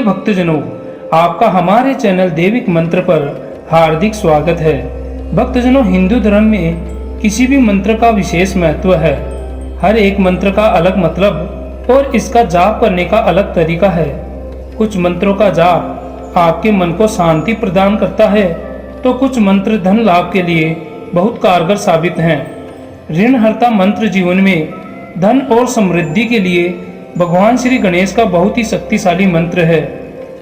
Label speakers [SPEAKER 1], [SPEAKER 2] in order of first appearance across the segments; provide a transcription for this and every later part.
[SPEAKER 1] भक्तजनों, आपका हमारे चैनल दैविक मंत्र पर हार्दिक स्वागत है। भक्तजनों, हिंदू धर्म में किसी भी मंत्र का विशेष महत्व है। हर एक मंत्र का अलग मतलब और इसका जाप करने का अलग तरीका है। कुछ मंत्रों का जाप आपके मन को शांति प्रदान करता है, तो कुछ मंत्र धन लाभ के लिए बहुत कारगर साबित हैं। ऋणहर्ता मंत्र जीवन में धन और समृद्धि के लिए भगवान श्री गणेश का बहुत ही शक्तिशाली मंत्र है,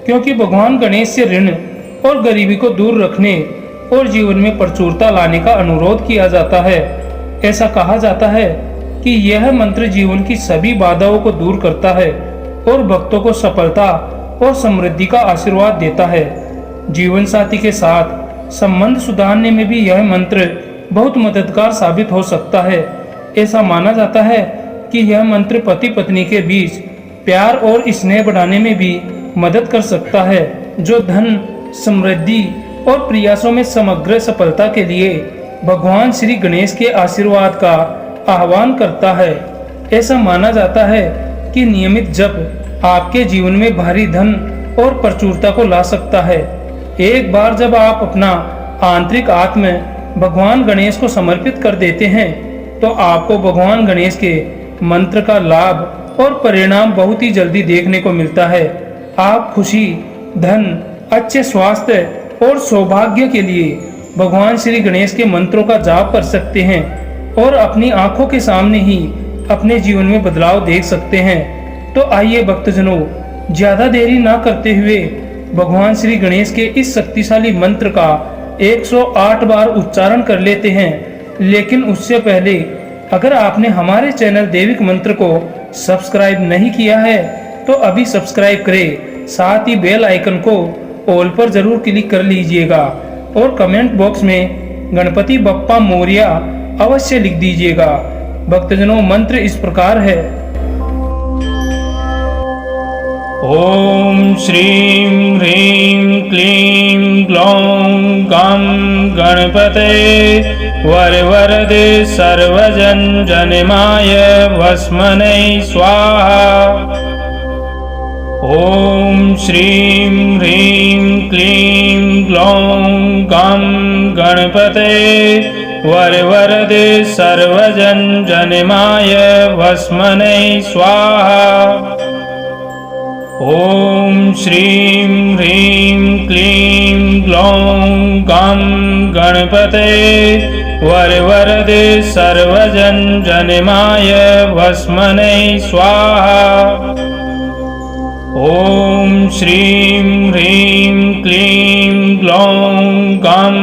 [SPEAKER 1] क्योंकि भगवान गणेश से ऋण और गरीबी को दूर रखने और जीवन में प्रचुरता लाने का अनुरोध किया जाता है। ऐसा कहा जाता है कि यह मंत्र जीवन की सभी बाधाओं को दूर करता है और भक्तों को सफलता और समृद्धि का आशीर्वाद देता है। जीवन साथी के साथ संबंध सुधारने में भी यह मंत्र बहुत मददगार साबित हो सकता है। ऐसा माना जाता है कि यह मंत्र पति पत्नी के बीच प्यार और स्नेह बढ़ाने में भी मदद कर सकता है, जो धन, समृद्धि और प्रयासों में समग्र सफलता के लिए भगवान श्री गणेश के आशीर्वाद का आह्वान करता है। ऐसा माना जाता है कि नियमित जप आपके जीवन में भारी धन और प्रचुरता को ला सकता है। एक बार जब आप अपना आंतरिक आत्मा भगवान गणेश को समर्पित कर देते हैं, तो आपको भगवान गणेश के मंत्र का लाभ और परिणाम बहुत ही जल्दी देखने को मिलता है। आप खुशी, धन, अच्छे स्वास्थ्य और सौभाग्य के लिए भगवान श्री गणेश के मंत्रों का जाप कर सकते हैं और अपनी आंखों के सामने ही अपने जीवन में बदलाव देख सकते हैं। तो आइए भक्तजनों, ज्यादा देरी ना करते हुए भगवान श्री गणेश के इस शक्तिशाली मंत्र का 108 बार उच्चारण कर लेते हैं। लेकिन उससे पहले अगर आपने हमारे चैनल दैविक मंत्र को सब्सक्राइब नहीं किया है, तो अभी सब्सक्राइब करें। साथ ही बेल आइकन को ऑल पर जरूर क्लिक कर लीजिएगा और कमेंट बॉक्स में गणपति बप्पा मोरिया अवश्य लिख दीजिएगा। भक्तजनों, मंत्र इस प्रकार है। ओम श्रीं ह्रीं क्लीं ग्लौं गं गणपते वरवरदे सर्वजनजनमाय वस्मनै स्वाहा। ओम श्रीं ह्रीं क्लीं ग्लौं गं गणपते वरवरदे सर्वजनजनमाय वस्मनै स्वाहा। ओम श्रीं ह्रीं क्लीं ग्लौं गं गणपते वरवरदे सर्वजनजनमाय वस्मनै स्वाहा। ओम श्रीं ह्रीं क्लीं ग्लौं गं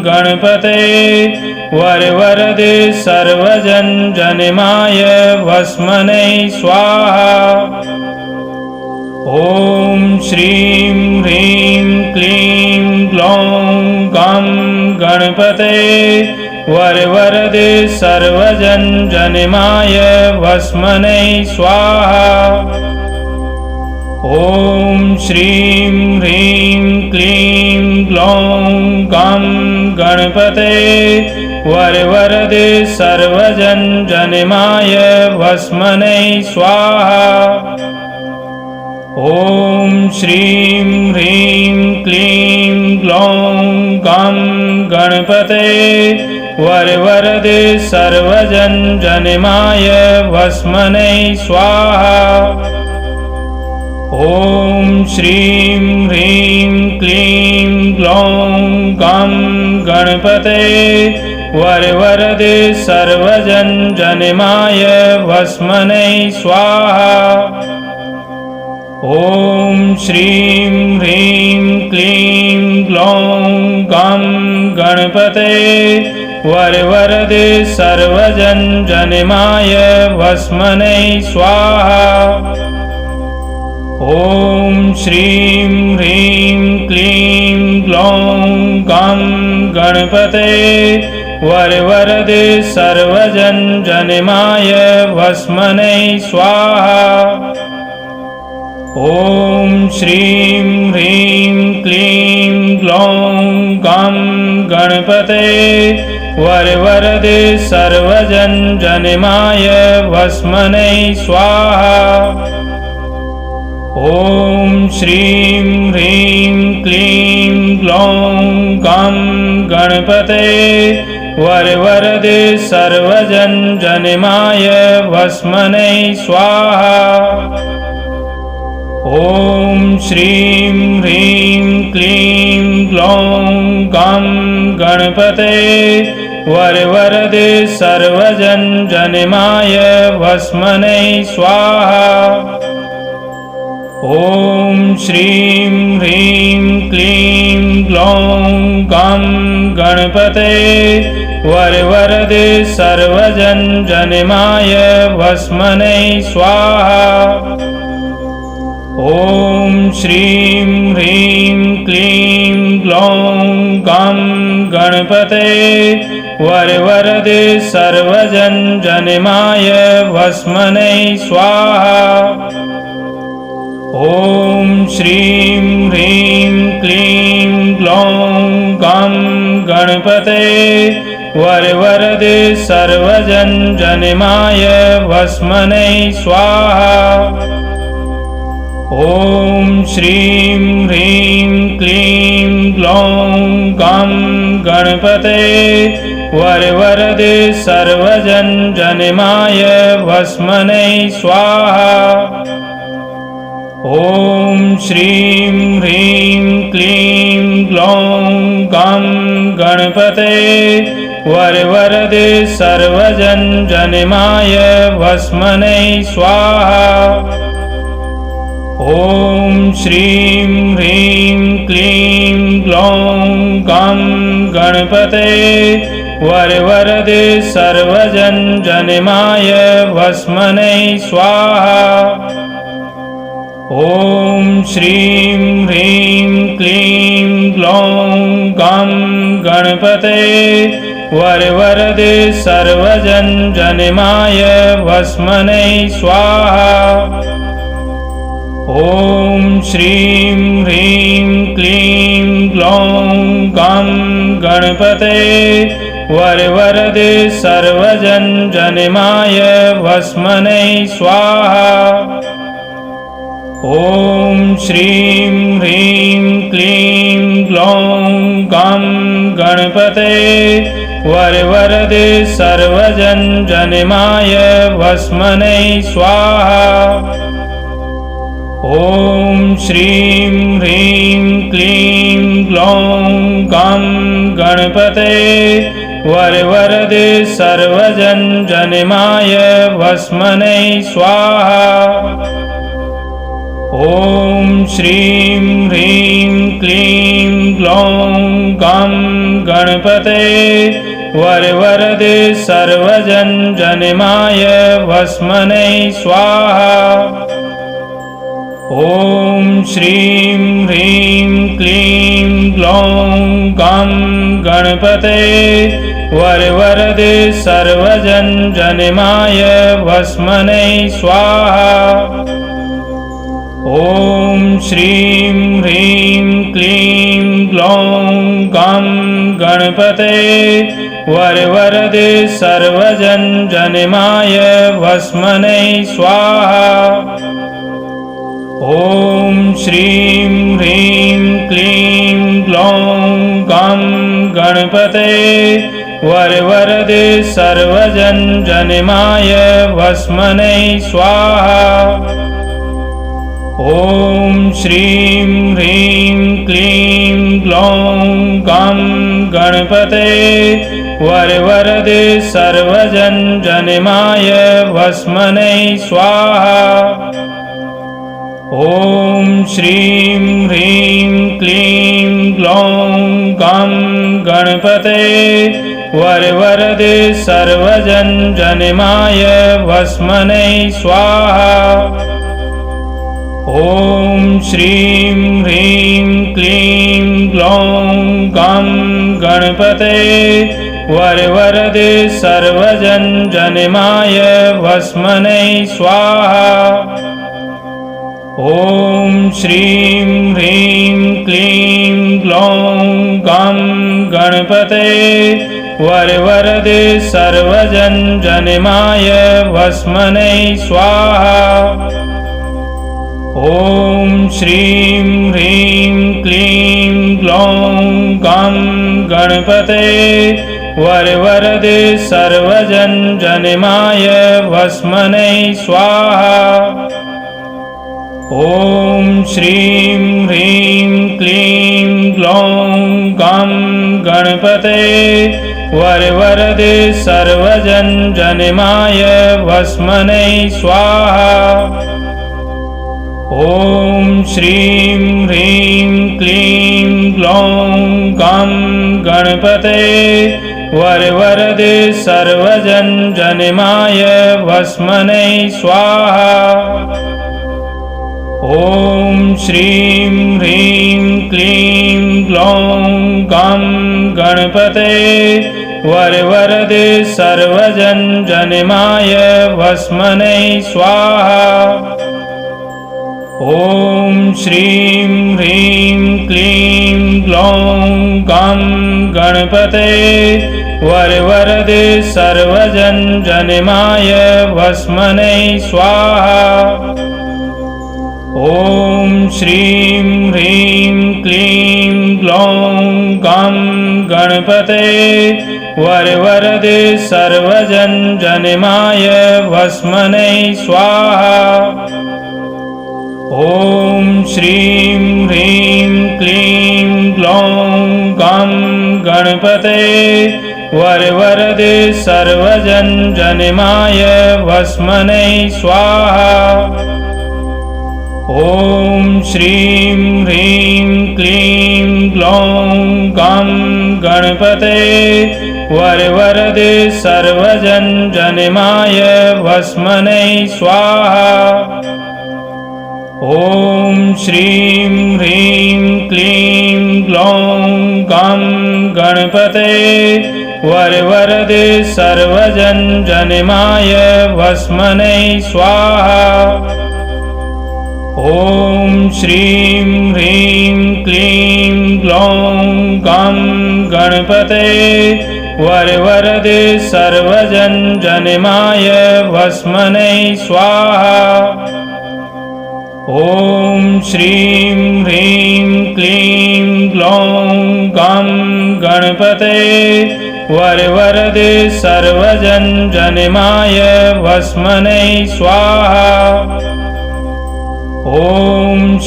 [SPEAKER 1] गणपते वरवरदे सर्वजनजनमाय वस्मनै स्वाहा। ओम श्रीं ह्रीं क्लीं ग्लौं गं गणपते वरवरदे सर्वजनजनमाय वस्मनै स्वाहा। ओम श्रीं ह्रीं क्लीं ग्लौं गं गणपते वरवरदे सर्वजनजनमाय वस्मनै स्वाहा। ओम श्रीं ह्रीं क्लीं ग्लौं गं गणपते वरवरदे सर्वजनजनमाय वस्मनै स्वाहा। ओम श्रीं ह्रीं क्लीं ग्लौं गं गणपते वरवरदे सर्वजनजनमाय वस्मनै स्वाहा। ओम श्रीं ह्रीं क्लीं ग्लौं गं गणपते वरवरदे सर्वजनजनमाय वस्मनै स्वाहा। ओम श्रीं ह्रीं क्लीं ग्लौं गं गणपते वरवरदे सर्वजनजनमाय वस्मनै स्वाहा। ओम श्रीं ह्रीं क्लीं ग्लौं गं गणपते वरवरदे सर्वजनजनमाय वस्मनै स्वाहा। ॐ श्रीं ह्रीं क्लीं ग्लौं गं गणपते वरवरदे सर्वजनजनमाय वस्मनै स्वाहा। ॐ श्रीं ह्रीं क्लीं ग्लौं गं गणपते वरवरदे सर्वजनजनमाय वस्मनै स्वाहा। ॐ श्रीं ह्रीं क्लीं ग्लौं गं गणपते वरवरदे सर्वजनजनमाय वस्मनै स्वाहा। ॐ श्रीं ह्रीं क्लीं ग्लौं गं गणपते वरवरदे सर्वजनजनमाय वस्मनै स्वाहा। ॐ श्रीं ह्रीं क्लीं ग्लौं गं गणपते वरवरदे सर्वजनजनमाय वस्मनै स्वाहा। ॐ श्रीं ह्रीं क्लीं ग्लौं गं गणपते वरवरदे सर्वजनजनमाय वस्मनै स्वाहा। ॐ श्रीं ह्रीं क्लीं ग्लौं गं गणपते वरवरदे सर्वजनजनमाय वस्मनै स्वाहा। ॐ श्रीं ह्रीं क्लीं ग्लौं गं गणपते वरवरदे सर्वजनजनमाय वस्मनै स्वाहा। ॐ श्रीं ह्रीं क्लीं ग्लौं गं गणपते वरवरदे सर्वजनजनमाय वस्मनै स्वाहा। ॐ श्रीं ह्रीं क्लीं ग्लौं गं गणपते वरवरदे सर्वजनजनमाय वस्मनै स्वाहा। ॐ श्रीं ह्रीं क्लीं ग्लौं गं गणपते वरवरदे सर्वजनजनमाय वस्मनै स्वाहा। ॐ श्रीं ह्रीं क्लीं ग्लौं गं गणपते वरवरदे सर्वजनजनमाय वस्मनै स्वाहा। ॐ श्रीं ह्रीं क्लीं ग्लौं गं गणपते वरवरदे सर्वजनजनमाय वस्मनै स्वाहा। ॐ श्रीं ह्रीं क्लीं ग्लौं गं गणपते वरवरदे सर्वजनजनमाय वस्मनै स्वाहा। ॐ श्रीं ह्रीं क्लीं ग्लौं गं गणपते वरवरदे सर्वजनजनमाय वस्मनै स्वाहा। ॐ श्रीं ह्रीं क्लीं ग्लौं गं गणपते वरवरदे सर्वजनजनमाय वस्मनै स्वाहा। ॐ श्रीं ह्रीं क्लीं ग्लौं गं गणपते वरवरदे सर्वजनजनमाय वस्मनै स्वाहा। ॐ श्रीं ह्रीं क्लीं ग्लौं गं गणपते वरवरदे सर्वजनजनमाय वस्मनै स्वाहा। ॐ श्रीं ह्रीं क्लीं ग्लौं गं गणपते वरवरदे सर्वजनजनमाय वस्मनै स्वाहा। ॐ श्रीं ह्रीं क्लीं ग्लौं गं गणपते वरवरदे सर्वजनजनमाय वस्मनै स्वाहा। ॐ श्रीं ह्रीं क्लीं ग्लौं गं गणपते वरवरदे सर्वजनजनमाय वस्मनै स्वाहा। ॐ श्रीं ह्रीं क्लीं ग्लौं गं गणपते वरवरदे सर्वजनजनमाय वस्मनै स्वाहा। ॐ श्रीं ह्रीं क्लीं ग्लौं गं गणपते वरवरदे सर्वजनजनमाय वस्मनै स्वाहा। ॐ श्रीं ह्रीं क्लीं ग्लौं गं गणपते वरवरदे सर्वजनजनमाय वस्मनै स्वाहा। ॐ श्रीं ह्रीं क्लीं ग्लौं गं गणपते वरवरदे सर्वजनजनमाय वस्मनै स्वाहा। ॐ श्रीं ह्रीं क्लीं ग्लौं गं गणपते वरवरदे सर्वजनजनमाय वस्मनै स्वाहा। ॐ श्रीं ह्रीं क्लीं ग्लौं गं गणपते वरवरदे सर्वजनजनमाय वस्मनै स्वाहा। ॐ श्रीं ह्रीं क्लीं ग्लौं गं गणपते वरवरदे सर्वजनजनमाय वस्मनै स्वाहा। ॐ श्रीं ह्रीं क्लीं ग्लौं गं गणपते वरवरदे सर्वजनजनमाय वस्मनै स्वाहा। ॐ श्रीं ह्रीं क्लीं ग्लौं गं गणपते वरवरदे सर्वजनजनमाय वस्मनै स्वाहा। ॐ श्रीं ह्रीं क्लीं ग्लौं गं गणपते वरवरदे सर्वजनजनमाय वस्मनै स्वाहा। ॐ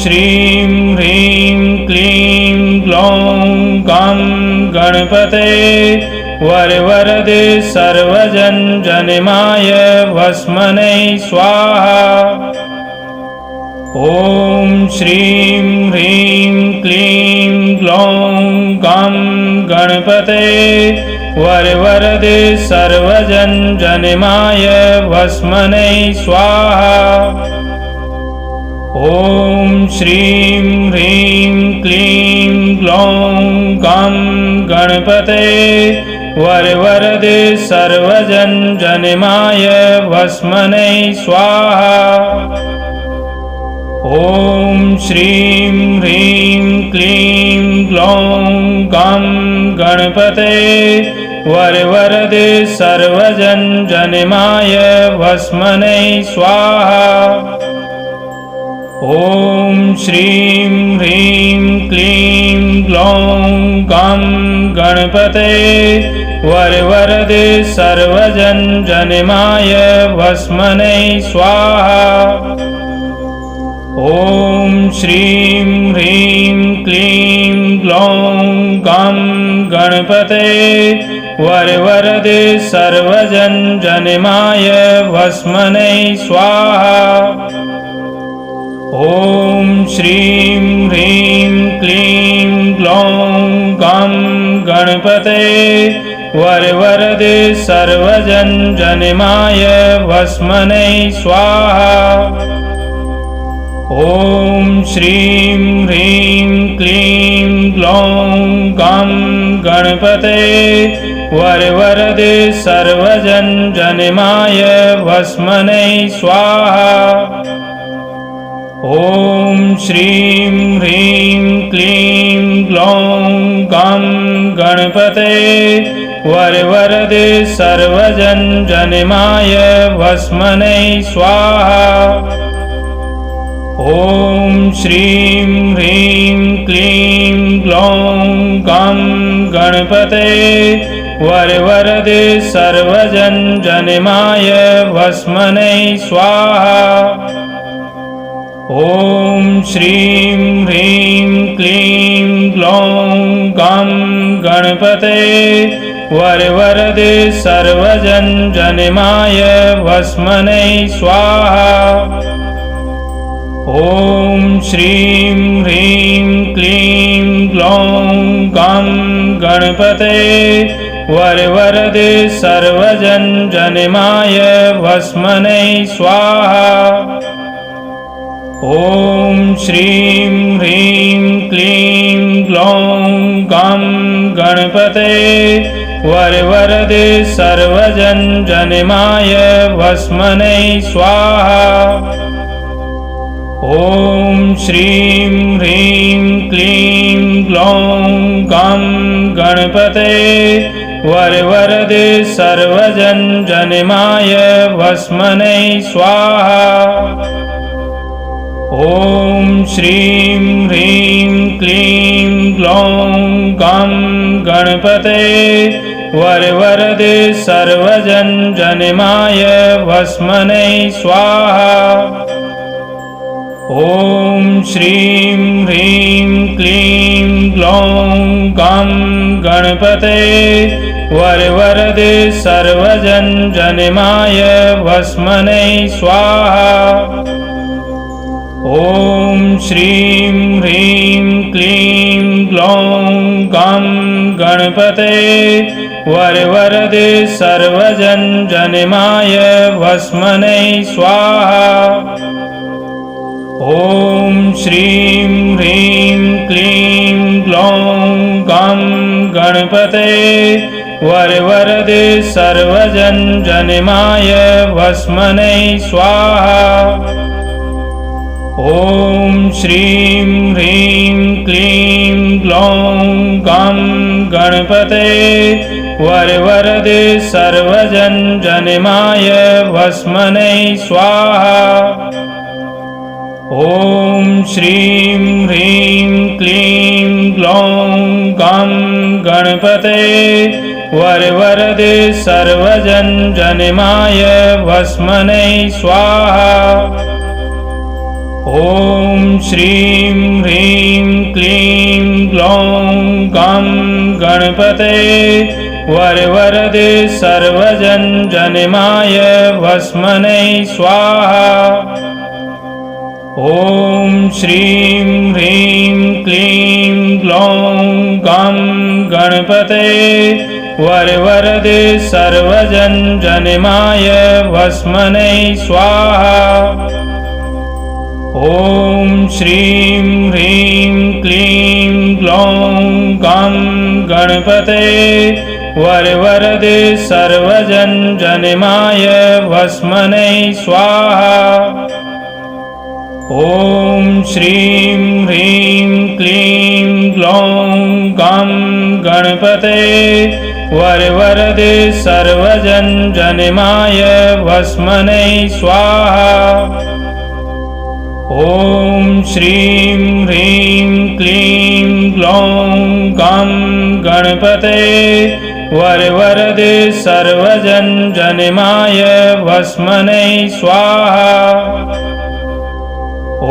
[SPEAKER 1] श्रीं ह्रीं क्लीं ग्लौं गं गणपते वरवरदे सर्वजनजनमाय वस्मनै स्वाहा। ॐ श्रीं ह्रीं क्लीं ग्लौं गं गणपते वरवरदे सर्वजनजनमाय वस्मनै स्वाहा। ॐ श्रीं ह्रीं क्लीं ग्लौं गं गणपते वरवरदे सर्वजनजनमाय वस्मनै स्वाहा। ॐ श्रीं ह्रीं क्लीं ग्लौं गं गणपते वरवरदे सर्वजनजनमाय वस्मनै स्वाहा। ॐ श्रीं ह्रीं क्लीं ग्लौं गं गणपते वरवरदे सर्वजनजनमाय वस्मनै स्वाहा। ॐ श्रीं ह्रीं क्लीं ग्लौं गं गणपते वरवरदे सर्वजनजनमाय वस्मनै स्वाहा। ॐ श्रीं ह्रीं क्लीं ग्लौं गं गणपते वरवरदे सर्वजनजनमाय वस्मनै स्वाहा। ॐ श्रीं ह्रीं क्लीं ग्लौं गं गणपते वरवरदे सर्वजनजनमाय वस्मनै स्वाहा। ॐ श्रीं ह्रीं क्लीं ग्लौं गं गणपते वरवरदे सर्वजनजनमाय वस्मनै स्वाहा। ॐ श्रीं ह्रीं क्लीं ग्लौं गं गणपते वरवरदे सर्वजनजनमाय वस्मनै स्वाहा। ॐ श्रीं ह्रीं क्लीं ग्लौं गं गणपते वरवरदे सर्वजनजनमाय वस्मनै स्वाहा। ॐ श्रीं ह्रीं क्लीं ग्लौं गं गणपते वरवरदे सर्वजनजनमाय वस्मनै स्वाहा। ॐ श्रीं ह्रीं क्लीं ग्लौं गं गणपते वरवरदे सर्वजनजनमाय वस्मनै स्वाहा। ॐ श्रीं ह्रीं क्लीं ग्लौं गं गणपते वरवरदे सर्वजनजनमाय वस्मनै स्वाहा। ॐ श्रीं ह्रीं क्लीं ग्लौं गं गणपते वरवरदे सर्वजनजनमाय वस्मनै स्वाहा। ॐ श्रीं ह्रीं क्लीं ग्लौं गं गणपते वरवरदे सर्वजनजनमाय वस्मनै स्वाहा। ॐ श्रीं ह्रीं क्लीं ग्लौं गं गणपते वरवरदे सर्वजनजनमाय वस्मनै स्वाहा। ॐ श्रीं ह्रीं क्लीं ग्लौं गं गणपते वरवरदे सर्वजनजनमाय वस्मनै स्वाहा। ॐ श्रीं ह्रीं क्लीं ग्लौं गं गणपते वरवरदे सर्वजनजनमाय वस्मनै स्वाहा। ॐ श्रीं ह्रीं क्लीं ग्लौं गं गणपते वरवरदे सर्वजनजनमाय वस्मनै स्वाहा। ॐ श्रीं ह्रीं क्लीं ग्लौं गं गणपते वरवरदे सर्वजनजनमाय वस्मनै स्वाहा। ॐ श्रीं ह्रीं क्लीं ग्लौं गं गणपते वरवरदे सर्वजनजनमाय वस्मनै स्वाहा। ॐ श्रीं ह्रीं क्लीं ग्लौं गं गणपते वरवरदे सर्वजनजनमाय वस्मनै स्वाहा। ॐ श्रीं ह्रीं क्लीं ग्लौं गं गणपते वरवरदे सर्वजनजनमाय वस्मनै स्वाहा। ॐ श्रीं ह्रीं क्लीं ग्लौं गं गणपते वरवरदे सर्वजनजनमाय वस्मनै स्वाहा। ॐ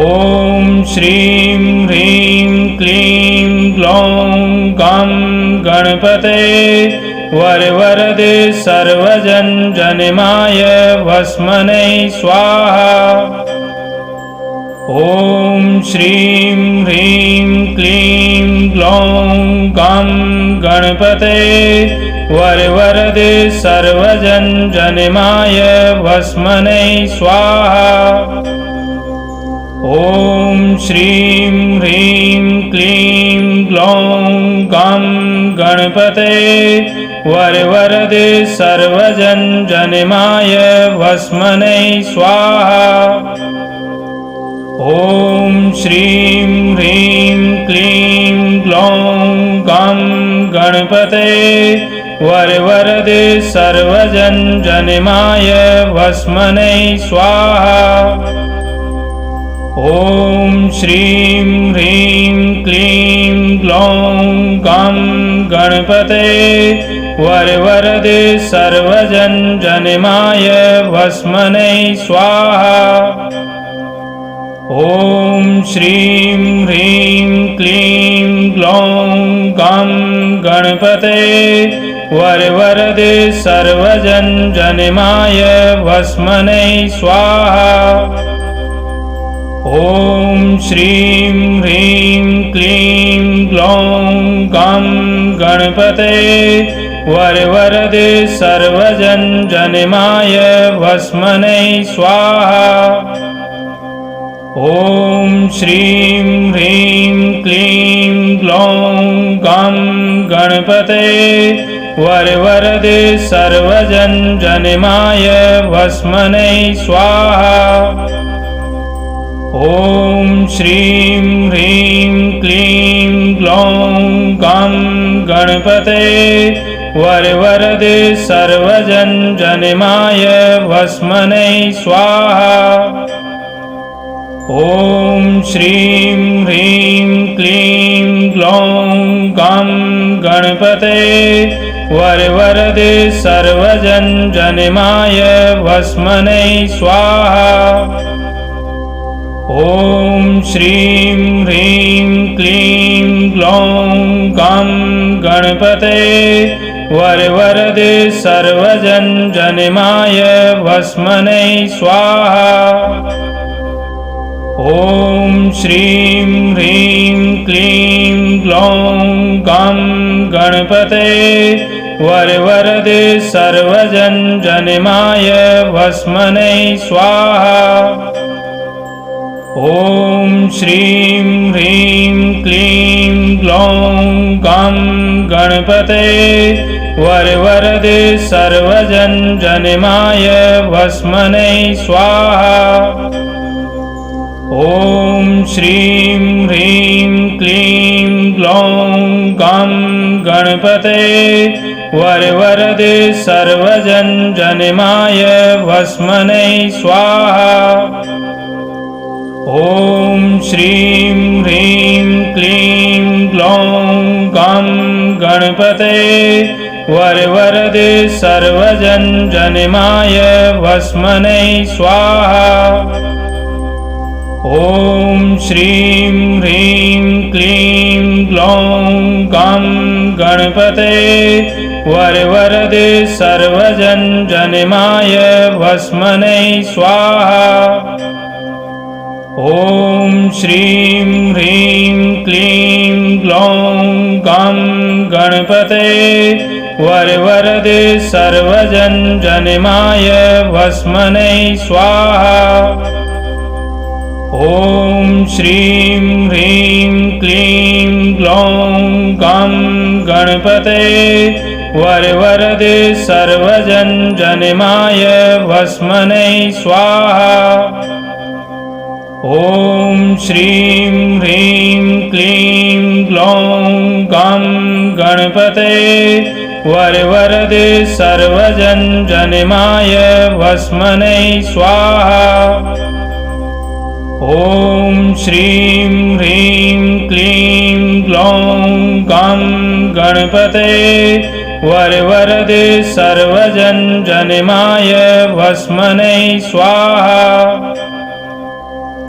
[SPEAKER 1] श्रीं ह्रीं क्लीं ग्लौं गं गणपते वरवरदे सर्वजनजनमाय वस्मनै स्वाहा। ॐ श्रीं ह्रीं क्लीं ग्लौं गं गणपते वरवरदे सर्वजनजनमाय वस्मनै स्वाहा। ॐ श्रीं ह्रीं क्लीं ग्लौं गं गणपते वरवरदे सर्वजनजनमाय वस्मनै स्वाहा। ॐ श्रीं ह्रीं क्लीं ग्लौं गं गणपते वरवरदे सर्वजनजनमाय वस्मनै स्वाहा। ॐ श्रीं ह्रीं क्लीं ग्लौं गं गणपते वरवरदे सर्वजनजनमाय वस्मनै स्वाहा। ॐ श्रीं ह्रीं क्लीं ग्लौं गं गणपते वरवरदे सर्वजनजनमाय वस्मनै स्वाहा। ॐ श्रीं ह्रीं क्लीं ग्लौं गं गणपते वरवरदे सर्वजनजनमाय वस्मनै स्वाहा। ॐ श्रीं ह्रीं क्लीं ग्लौं गं गणपते वरवरदे सर्वजनजनमाय वस्मनै स्वाहा। ॐ श्रीं ह्रीं क्लीं ग्लौं गं गणपते वरवरदे सर्वजनजनमाय वस्मनै स्वाहा। ॐ श्रीं ह्रीं क्लीं ग्लौं गं गणपते वरवरदे सर्वजनजनमाय वस्मनै स्वाहा। ॐ श्रीं ह्रीं क्लीं ग्लौं गं गणपते वरवरदे सर्वजनजनमाय वस्मनै स्वाहा। ॐ श्रीं ह्रीं क्लीं ग्लौं गं गणपते वरवरदे सर्वजनजनमाय वस्मनै स्वाहा। ॐ श्रीं ह्रीं क्लीं ग्लौं गं गणपते वरवरदे सर्वजनजनमाय वस्मनै स्वाहा। ॐ श्रीं ह्रीं क्लीं ग्लौं गं गणपते वरवरदे सर्वजनजनमाय वस्मनै स्वाहा। ॐ श्रीं ह्रीं क्लीं ग्लौं गं गणपते वरवरदे सर्वजनजनमाय वस्मनै स्वाहा। ॐ श्रीं ह्रीं क्लीं ग्लौं गं गणपते वरवरदे सर्वजनजनमाय वस्मनै स्वाहा। ॐ श्रीं ह्रीं क्लीं ग्लौं गं गणपते वरवरदे सर्वजनजनमाय वस्मनै स्वाहा। ॐ श्रीं ह्रीं क्लीं ग्लौं गं गणपते वरवरदे सर्वजनजनमाय वस्मनै स्वाहा। ॐ श्रीं ह्रीं क्लीं ग्लौं गं गणपते वरवरदे सर्वजनजनमाय वस्मनै स्वाहा। ॐ श्रीं ह्रीं क्लीं ग्लौं गं गणपते वरवरदे सर्वजनजनमाय वस्मनै स्वाहा।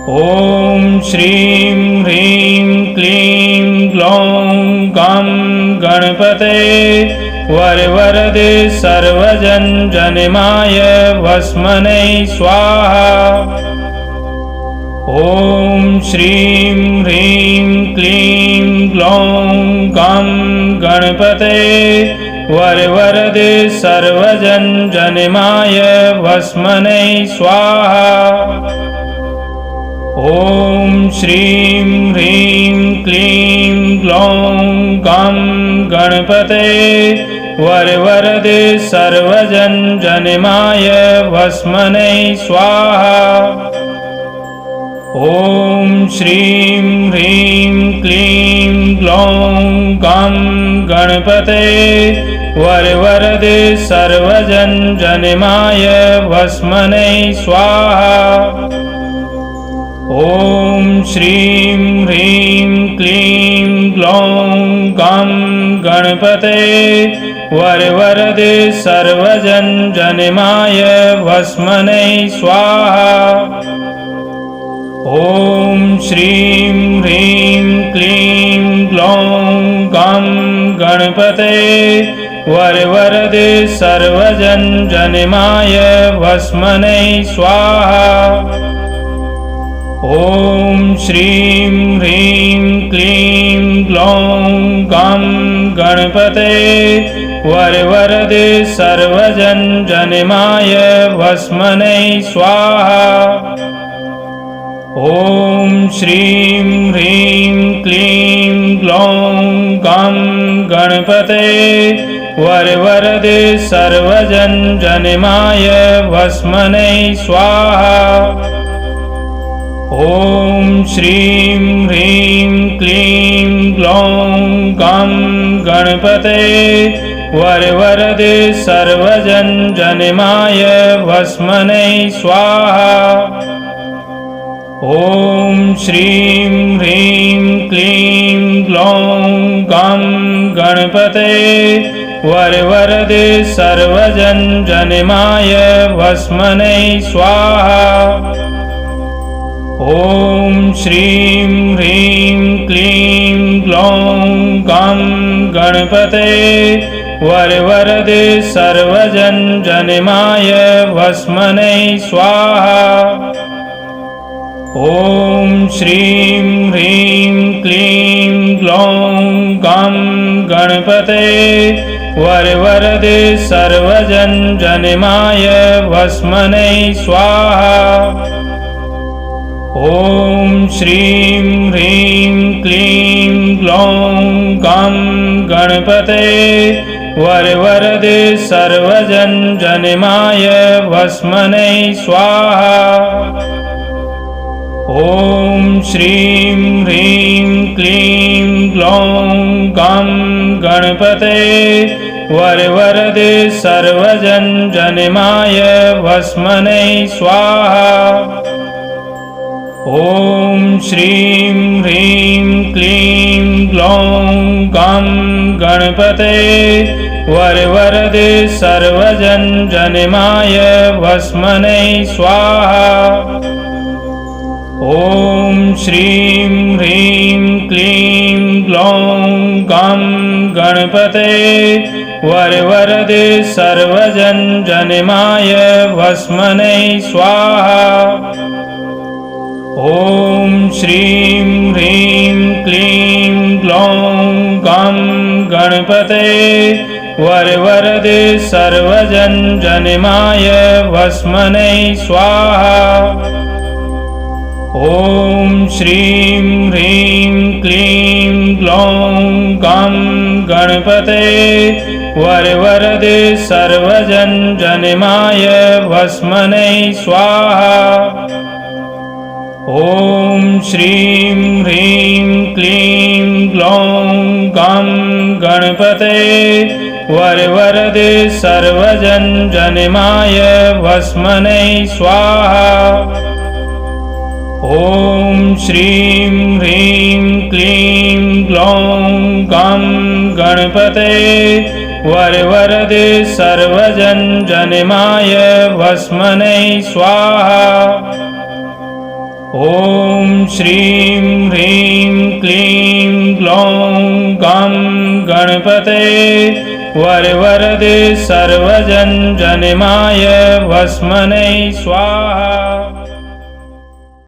[SPEAKER 1] ॐ श्रीं ह्रीं क्लीं ग्लौं गं गणपते वरवरदे सर्वजनजनमाय वस्मनै स्वाहा। ॐ श्रीं ह्रीं क्लीं ग्लौं गं गणपते वरवरदे सर्वजनजनमाय वस्मनै स्वाहा। ॐ श्रीं ह्रीं क्लीं ग्लौं गं गणपते वरवरदे सर्वजनजनमाय वस्मनै स्वाहा। ॐ श्रीं ह्रीं क्लीं ग्लौं गं गणपते वरवरदे सर्वजनजनमाय वस्मनै स्वाहा। ॐ श्रीं ह्रीं क्लीं ग्लौं गं गणपते वरवरदे सर्वजनजनमाय वस्मनै स्वाहा। ॐ श्रीं ह्रीं क्लीं ग्लौं गं गणपते वरवरदे सर्वजनजनमाय वस्मनै स्वाहा। ॐ श्रीं ह्रीं क्लीं ग्लौं गं गणपते वरवरदे सर्वजनजनमाय वस्मनै स्वाहा। ॐ श्रीं ह्रीं क्लीं ग्लौं गं गणपते वरवरदे सर्वजनजनमाय वस्मनै स्वाहा। ॐ श्रीं ह्रीं क्लीं ग्लौं गं गणपते वरवरदे सर्वजनजनमाय वस्मनै स्वाहा। ॐ श्रीं ह्रीं क्लीं ग्लौं गं गणपते वरवरदे सर्वजनजनमाय वस्मनै स्वाहा। ॐ श्रीं ह्रीं क्लीं ग्लौं गं गणपते वरवरदे सर्वजनजनमाय वस्मनै स्वाहा। ॐ श्रीं ह्रीं क्लीं ग्लौं गं गणपते वरवरदे सर्वजनजनमाय वस्मनै स्वाहा। ॐ श्रीं ह्रीं क्लीं ग्लौं गं गणपते वरवरदे सर्वजनजनमाय वस्मनै स्वाहा। ॐ श्रीं ह्रीं क्लीं ग्लौं गं गणपते वरवरदे सर्वजनजनमाय वस्मनै स्वाहा। ॐ श्रीं ह्रीं क्लीं ग्लौं गं गणपते वरवरदे सर्वजनजनमाय वस्मनै स्वाहा। ॐ श्रीं ह्रीं क्लीं ग्लौं गं गणपते वरवरदे सर्वजनजनमाय वस्मनै स्वाहा। ॐ श्रीं ह्रीं क्लीं ग्लौं गं गणपते वरवरदे सर्वजनजनमाय वस्मनै स्वाहा। ॐ श्रीं ह्रीं क्लीं ग्लौं गं गणपते वरवरदे सर्वजनजनमाय वस्मनै स्वाहा। ॐ श्रीं ह्रीं क्लीं ग्लौं गं गणपते वरवरदे सर्वजनजनमाय वस्मनै स्वाहा। ॐ श्रीं ह्रीं क्लीं ग्लौं गं गणपते वरवरदे सर्वजनजनमाय वस्मनै स्वाहा। ॐ श्रीं ह्रीं क्लीं ग्लौं गं गणपते वरवरदे सर्वजनजनमाय वस्मनै स्वाहा।